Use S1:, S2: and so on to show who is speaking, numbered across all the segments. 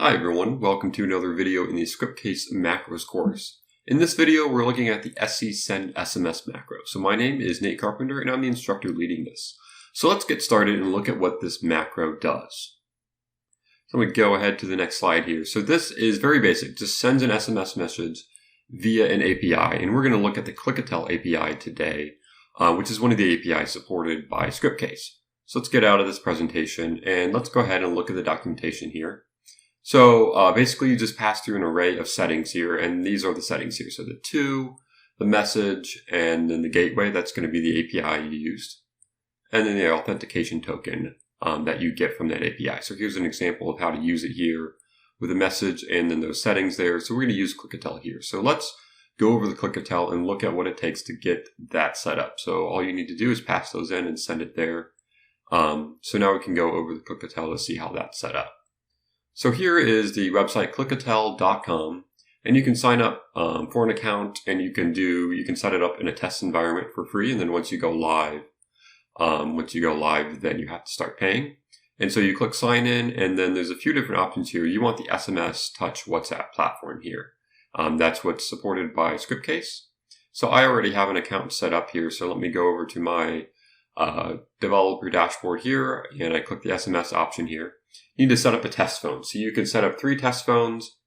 S1: Hi everyone, welcome to another video in the Scriptcase macros course. In this video, we're looking at the send SMS macro. So my name is Nate Carpenter and I'm the instructor leading this. So let's get started and look at what this macro does. So I'm going to go ahead to the next slide here. So this is very basic, just sends an SMS message via an API. And we're going to look at the Clickatel API today, which is one of the APIs supported by Scriptcase. So let's get out of this presentation and let's go ahead and look at the documentation here. So basically you just pass through an array of settings here, and these are the settings here. So the to, the message, and then the gateway, that's going to be the API you used. And then the authentication token that you get from that API. So here's an example of how to use it here with a message and then those settings there. So we're going to use Clickatel here. So let's go over the Clickatel and look at what it takes to get that set up. So all you need to do is pass those in and send it there. So now we can go over the Clickatel to see how that's set up. So here is the website clickatel.com, and you can sign up for an account, and you can set it up in a test environment for free. And then once you go live, then you have to start paying. And so you click sign in, and then there's a few different options here. You want the SMS Touch WhatsApp platform here. That's what's supported by Scriptcase. So I already have an account set up here. So let me go over to my developer dashboard here, and I click the SMS option here. You need to set up a test phone. So you can set up 3 test phones,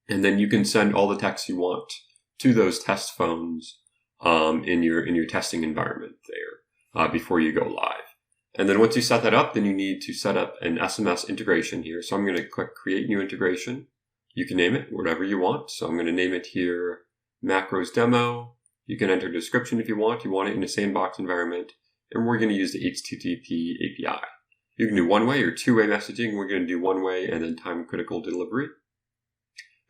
S1: and then you can send all the texts you want to those test phones in your testing environment there before you go live. And then once you set that up, then you need to set up an SMS integration here. So I'm going to click create new integration. You can name it whatever you want. So I'm going to name it here macros demo. You can enter a description if you want. You want it in a sandbox environment. And we're going to use the HTTP API. You can do one-way or two-way messaging. We're going to do one-way and then time-critical delivery.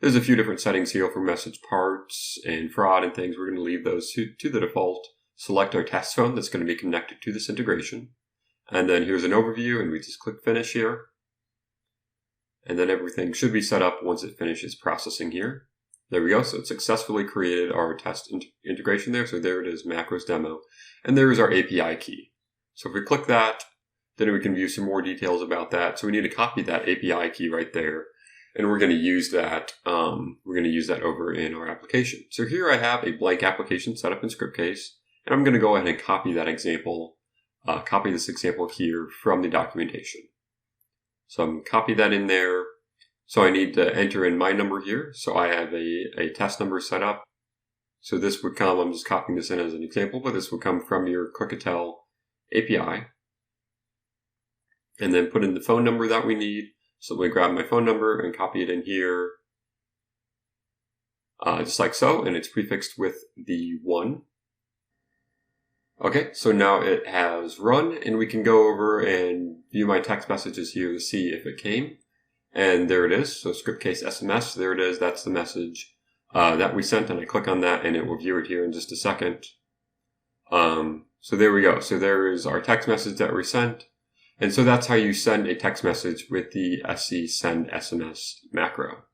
S1: There's a few different settings here for message parts and fraud and things. We're going to leave those to the default. Select our test phone that's going to be connected to this integration. And then here's an overview, and we just click finish here. And then everything should be set up once it finishes processing here. There we go. So it successfully created our test integration there. So there it is, macros demo. And there is our API key. So if we click that, then we can view some more details about that. So we need to copy that API key right there. And we're going to use that. Over in our application. So here I have a blank application set up in Scriptcase. And I'm going to go ahead and copy that example, copy this example here from the documentation. So I'm going to copy that in there. So I need to enter in my number here. So I have a test number set up. So this would come, I'm just copying this in as an example, but this would come from your Clickatel API. And then put in the phone number that we need. So let me grab my phone number and copy it in here. Just like so, and it's prefixed with the 1. Okay, so now it has run, and we can go over and view my text messages here to see if it came. And there it is. So Scriptcase SMS, there it is. That's the message that we sent, and I click on that, and it will view it here in just a second. So there we go. So there is our text message that we sent. And so that's how you send a text message with the send SMS macro.